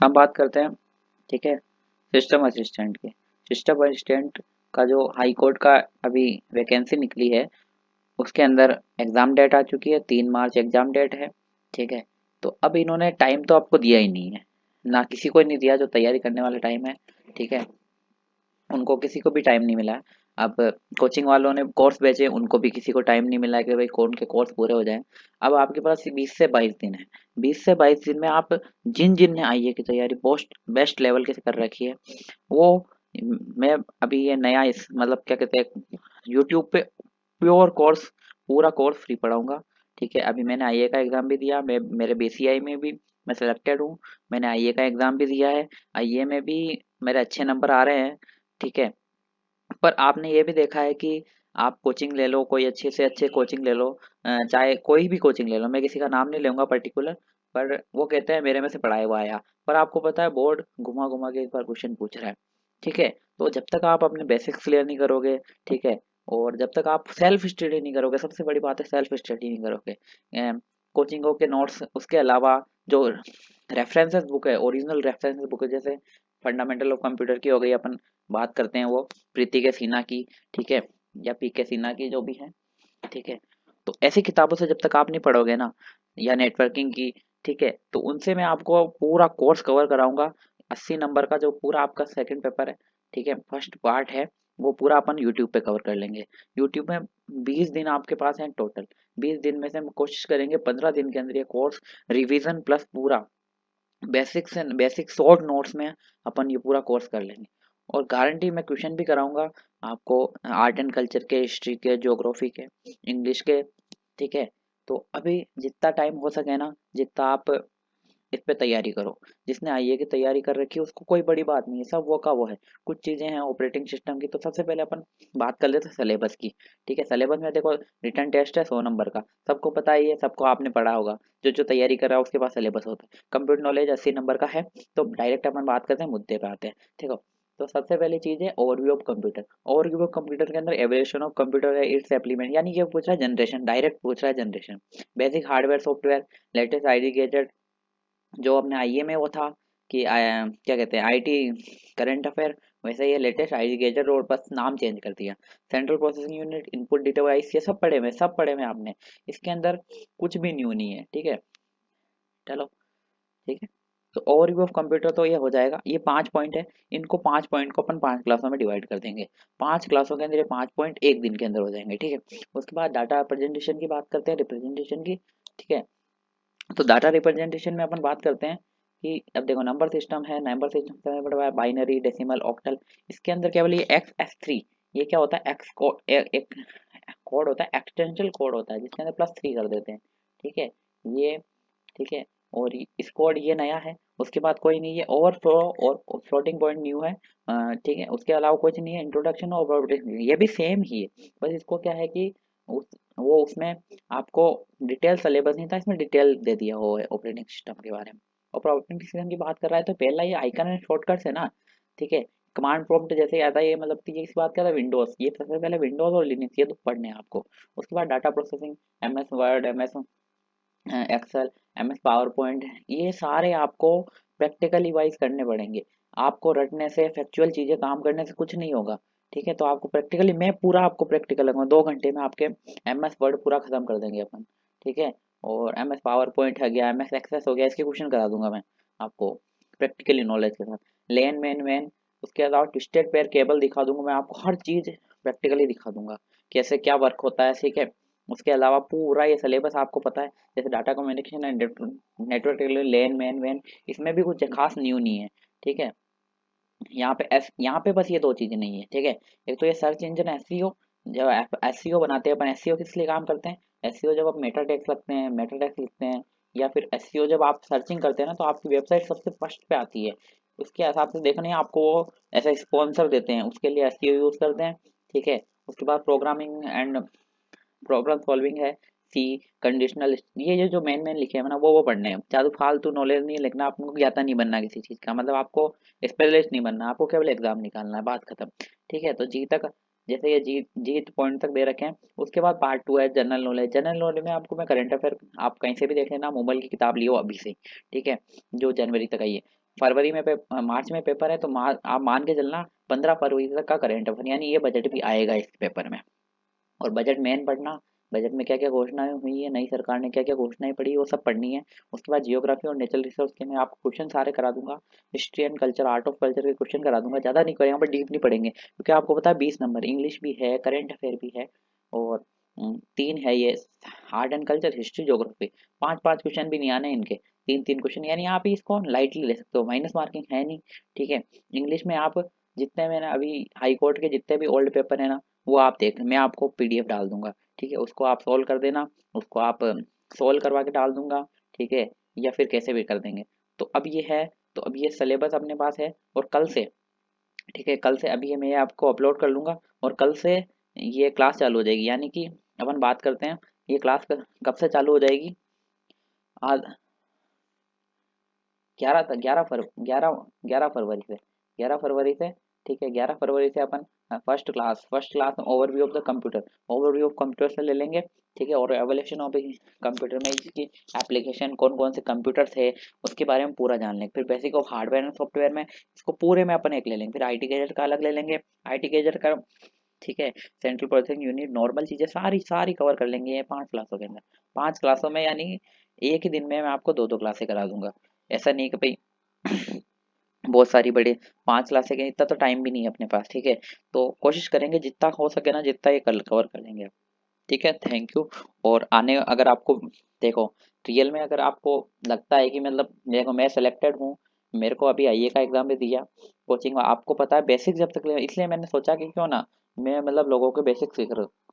हम बात करते हैं, ठीक है, सिस्टम असिस्टेंट की। सिस्टम असिस्टेंट का जो हाई कोर्ट का अभी वैकेंसी निकली है, उसके अंदर एग्ज़ाम डेट आ चुकी है, 3 मार्च एग्ज़ाम डेट है, ठीक है। तो अब इन्होंने टाइम तो आपको दिया ही नहीं है, ना किसी को नहीं दिया जो तैयारी करने वाला टाइम है, ठीक है। उनको किसी को भी टाइम नहीं मिला है। अब कोचिंग वालों ने कोर्स भेजे, उनको भी किसी को टाइम नहीं मिला है कि भाई कौन के कोर्स पूरे हो जाएं। अब आपके पास 20 से 22 दिन है। 20 से 22 दिन में आप जिन जिन ने आईए की तैयारी पोस्ट बेस्ट लेवल की कर रखी है, वो मैं अभी ये नया इस मतलब क्या कहते हैं, यूट्यूब पे प्योर कोर्स, पूरा कोर्स फ्री पढ़ाऊंगा, ठीक है। अभी मैंने आईए का एग्जाम भी दिया, मैं मेरे बीसीआई में भी मैं सिलेक्टेड हूँ। मैंने आईए का एग्जाम भी दिया है, आईए में भी मेरे अच्छे नंबर आ रहे हैं, ठीक है। पर आपने ये भी देखा है कि आप कोचिंग ले लो, कोई अच्छे से अच्छे कोचिंग ले लो, चाहे कोई भी कोचिंग ले लो, मैं किसी का नाम नहीं लूंगा पर्टिकुलर, पर वो कहते हैं मेरे में से पढ़ाया हुआ आया। पर आपको पता है बोर्ड घुमा घुमा के एक बार क्वेश्चन पूछ रहा है, ठीक है। तो जब तक आप अपने बेसिक्स क्लियर नहीं करोगे, ठीक है, और जब तक आप सेल्फ स्टडी नहीं करोगे, सबसे बड़ी बात है सेल्फ स्टडी नहीं करोगे, कोचिंगों के नोट्स, उसके अलावा जो रेफरेंसेस बुक है, ओरिजिनल रेफरेंसेस बुक है, जैसे फंडामेंटल ऑफ कंप्यूटर की हो गई, अपन बात करते हैं वो प्रीति के सिन्हा की, ठीक है, या पी के सिन्हा की जो भी है, ठीक है। तो ऐसी किताबों से जब तक आप नहीं पढ़ोगे ना, या नेटवर्किंग की, ठीक है, तो उनसे मैं आपको पूरा कोर्स कवर कराऊंगा। 80 नंबर का जो पूरा आपका सेकंड पेपर है, ठीक है, फर्स्ट पार्ट है, वो पूरा अपन यूट्यूब पे कवर कर लेंगे। यूट्यूब में 20 दिन आपके पास हैं टोटल। 20 दिन में से हम कोशिश करेंगे 15 दिन के अंदर ये कोर्स रिवीजन प्लस पूरा basics and basic short notes में अपन ये पूरा कोर्स कर लेंगे। और गारंटी मैं क्वेश्चन भी कराऊंगा आपको, आर्ट एंड कल्चर के, हिस्ट्री के, ज्योग्राफी के, इंग्लिश के, ठीक है। तो अभी जितना टाइम हो सके ना, जितना आप इस पे तैयारी करो। जिसने आईए की तैयारी कर रखी है उसको कोई बड़ी बात नहीं है, सब वो का वो है। कुछ चीजें हैं ऑपरेटिंग सिस्टम की, तो सबसे पहले अपन बात कर लेते हैं सिलेबस की, ठीक है। सिलेबस में देखो, रिटर्न टेस्ट है 100 नंबर का, सबको पता ही है, सबको आपने पढ़ा होगा, जो जो तैयारी कर रहा है उसके पास सिलेबस होता है। कंप्यूटर नॉलेज 80 नंबर का है। तो डायरेक्ट अपन बात करते हैं, मुद्दे पे आते हैं, ठीक है। तो सबसे पहली चीज है overview of computer. Overview of computer के अंदर एवोल्यूशन ऑफ कंप्यूटर है, इट्स एप्लीमेंट, यानी कि पूछ रहा है जनरेशन, डायरेक्ट पूछ रहा है generation. Basic hardware software, latest ID gadget, जो अपने आईए में वो था कि क्या कहते हैं, आईटी करंट अफेयर, वैसे ये लेटेस्ट आई गैजेट और बस नाम चेंज कर दिया। Central processing unit, input device, ये सब पढ़े हुए, सब पढ़े हुए आपने। इसके अंदर कुछ भी न्यू नहीं है, ठीक है। चलो, ठीक है। तो ओवरव्यू ऑफ कंप्यूटर तो ये हो जाएगा, ये 5 पॉइंट है। इनको 5 पॉइंट को अपन 5 क्लासों में डिवाइड कर देंगे। 5 क्लासों के अंदर ये 5 पॉइंट एक दिन के अंदर हो जाएंगे, ठीक है। उसके बाद डाटा रिप्रेजेंटेशन की बात करते हैं, रिप्रेजेंटेशन की, ठीक है। तो डाटा रिप्रेजेंटेशन में अपन बात करते हैं कि अब देखो, नंबर सिस्टम है, नंबर सिस्टम में पड़ा हुआ है बाइनरी, डेसिमल, ऑक्टल। इसके अंदर केवल ये XS3, ये क्या होता है, एक्स कोड, एक कोड होता है, एक्सटेंशन कोड होता है, जिसके अंदर +3 कर देते हैं, ठीक है। ये, ठीक है। और इस कोड ये नया है, उसके बाद कोई नहीं है, ओवरफ्लो और फ्लोटिंग पॉइंट न्यू है, ठीक है। उसके अलावा कुछ नहीं है, इंट्रोडक्शन और प्रोडक्ट ये भी सेम ही है। बस इसको क्या है कि वो उसमें आपको डिटेल सिलेबस नहीं था, इसमें डिटेल दे दिया हो ऑपरेटिंग सिस्टम के बारे में। और ऑपरेटिंग सिस्टम की बात कर रहा है तो पहला ये आइकन एंड शॉर्टकट्स है ना, ठीक है। कमांड प्रॉम्प्ट जैसे आता है, ये मतलब कि ये इस बात कर रहा है विंडोज, ये सबसे पहले विंडोज और लिनक्स, ये तो पढ़ने हैं आपको। उसके बाद data processing, MS Word, MS Excel, MS PowerPoint, ये सारे आपको प्रैक्टिकली वाइज करने पड़ेंगे। आपको रटने से, फैक्चुअल चीजें काम करने से कुछ नहीं होगा, ठीक है। तो आपको प्रैक्टिकली, मैं पूरा आपको प्रैक्टिकल लगूंगा, 2 घंटे में आपके MS वर्ड पूरा खत्म कर देंगे अपन, ठीक है। और MS पावर पॉइंट है गया, MS एक्सेस हो गया, इसके क्वेश्चन करा दूंगा मैं आपको प्रैक्टिकली नॉलेज के साथ। लेन मैन वैन, उसके अलावा ट्विस्टेड पेयर केबल दिखा दूंगा मैं आपको, हर चीज प्रैक्टिकली दिखा दूंगा, कैसे क्या वर्क होता है, ठीक है। उसके अलावा पूरा ये सिलेबस आपको पता है, जैसे data communication and network, LAN MAN वैन, इसमें भी कुछ खास न्यू नहीं है, ठीक है। यहाँ पे बस ये 2 चीजें नहीं है, ठीक है। एक तो ये सर्च इंजन एसईओ, जब एसईओ बनाते हैं अपन, एसईओ किस लिए काम करते हैं, एसईओ जब आप मेटा टैग्स लगते हैं, मेटा टैग्स लिखते हैं, या फिर एसईओ जब आप सर्चिंग करते हैं ना, तो आपकी वेबसाइट सबसे फर्स्ट पे आती है। उसके हिसाब से देखने आपको वो ऐसा स्पॉन्सर देते हैं, उसके लिए एसईओ यूज करते हैं, ठीक है। उसके बाद प्रोग्रामिंग एंड प्रॉब्लम सॉल्विंग है, सी, कंडीशनल, ये जो मेन मेन लिखे हैं ना, वो पढ़ने हैं। ज्यादा फालतू नॉलेज नहीं लिखना, आपको ज्ञाता नहीं बनना किसी चीज का, मतलब आपको स्पेशलिस्ट नहीं बनना, आपको केवल एग्जाम निकालना है, बात खत्म, ठीक है। तो जी तक, जैसे ये जी पॉइंट तक दे रखे हैं। उसके बाद पार्ट 2 है जनरल नॉलेज। जनरल नॉलेज में आपको मैं करंट अफेयर, आप कहीं से भी देख लेना, मोबाइल की किताब लियो अभी से, ठीक है, जो जनवरी तक आई है। फरवरी में मार्च में पेपर है तो आप मान के चलना 15 फरवरी तक का करेंट अफेयर, यानी ये बजट भी आएगा इस पेपर में। और बजट मेन पढ़ना, बजट में क्या क्या घोषणाएं हुई है, नई सरकार ने क्या क्या घोषणाएं पढ़ी, वो सब पढ़नी है। उसके बाद जियोग्राफी और नेचुरल रिसोर्स के मैं आपको क्वेश्चन सारे करा दूंगा। History and culture, art of culture के क्वेश्चन करा दूंगा, ज़्यादा नहीं करेंगे पर डीप नहीं पढ़ेंगे, क्योंकि आपको पता है 20 नंबर इंग्लिश भी है, करेंट अफेयर भी है, और तीन है ये art and culture, history, geography. पांच पांच क्वेश्चन भी नहीं आने इनके, तीन तीन क्वेश्चन, यानी आप इसको लाइटली ले सकते हो, माइनस मार्किंग है नहीं। ठीक है। इंग्लिश में आप जितने मैंने अभी हाई कोर्ट के जितने भी ओल्ड पेपर है ना, वो आप देख, मैं आपको पीडीएफ डाल दूंगा। ठीक है, उसको आप सॉल्व कर देना, उसको आप सॉल्व करवा के डाल दूंगा। ठीक है, या फिर कैसे भी कर देंगे। तो अब ये है, तो अब ये सिलेबस अपने पास है, और कल से, ठीक है, कल से अभी ये मैं आपको अपलोड कर लूंगा, और कल से ये क्लास चालू हो जाएगी, यानी कि अपन बात करते हैं, ये क्लास कब से चालू हो जाएगी। आज 11 फरवरी से, 11 फरवरी से। ठीक है, 11 फरवरी से अपन फर्स्ट क्लास में overview of the computer, overview of computer से ले लेंगे। ठीक है, और एवोल्यूशन ऑफ कंप्यूटर में इसकी एप्लीकेशन कौन कौन से कंप्यूटर्स है उसके बारे में पूरा जान लेंगे। फिर basic of hardware and software में इसको पूरे में अपन एक ले लेंगे। फिर आईटी गैजेट का अलग ले लेंगे, आईटी गैजेट का, ठीक है, सेंट्रल प्रोसेसिंग यूनिट, नॉर्मल चीजें सारी सारी कवर कर लेंगे ये 5 क्लासों के अंदर। 5 क्लासों में, यानी एक ही दिन में मैं आपको दो दो क्लासें करा दूंगा। ऐसा नहीं कि भाई बहुत सारी बड़ी 5 क्लासें के, इतना तो टाइम भी नहीं है अपने पास। ठीक है, तो कोशिश करेंगे जितना हो सके ना, जितना ये कवर कर लेंगे। ठीक है, थैंक यू। और आने, अगर आपको, देखो, रियल में अगर आपको लगता है कि मतलब देखो मैं सिलेक्टेड हूँ, मेरे को अभी आईए का एग्जाम भी दिया, कोचिंग आपको पता है बेसिक जब तक इसलिए मैंने सोचा कि क्यों ना मैं मतलब लोगों के बेसिक सीख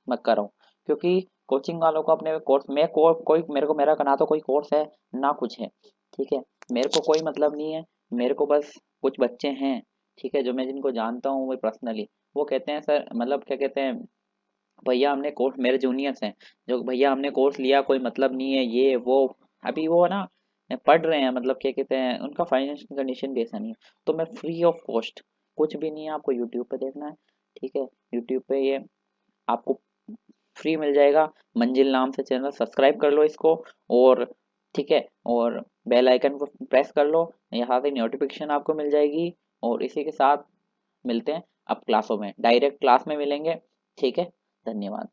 मत कर रहा हूँ, क्योंकि कोचिंग वालों को अपने कोर्स में कोई मेरे को, मेरा ना तो कोई कोर्स है ना कुछ है। ठीक है, मेरे को कोई मतलब नहीं है, मेरे को बस कुछ बच्चे हैं, ठीक है, जो मैं जिनको जानता हूँ वो पर्सनली, वो कहते हैं सर, मतलब क्या कहते हैं, भैया हमने कोर्स, मेरे जूनियर्स हैं जो, भैया हमने कोर्स लिया, कोई मतलब नहीं है ये वो, अभी वो ना पढ़ रहे हैं, मतलब क्या कहते हैं, उनका फाइनेंशियल कंडीशन भी ऐसा नहीं है। तो मैं फ्री ऑफ कॉस्ट, कुछ भी नहीं है, आपको यूट्यूब पे देखना है। ठीक है, यूट्यूब पे ये आपको फ्री मिल जाएगा, मंजिल नाम से चैनल, सब्सक्राइब कर लो इसको, और ठीक है, और बेल आइकन को प्रेस कर लो, यहाँ से नोटिफिकेशन आपको मिल जाएगी। और इसी के साथ मिलते हैं अब क्लासों में, डायरेक्ट क्लास में मिलेंगे। ठीक है, धन्यवाद।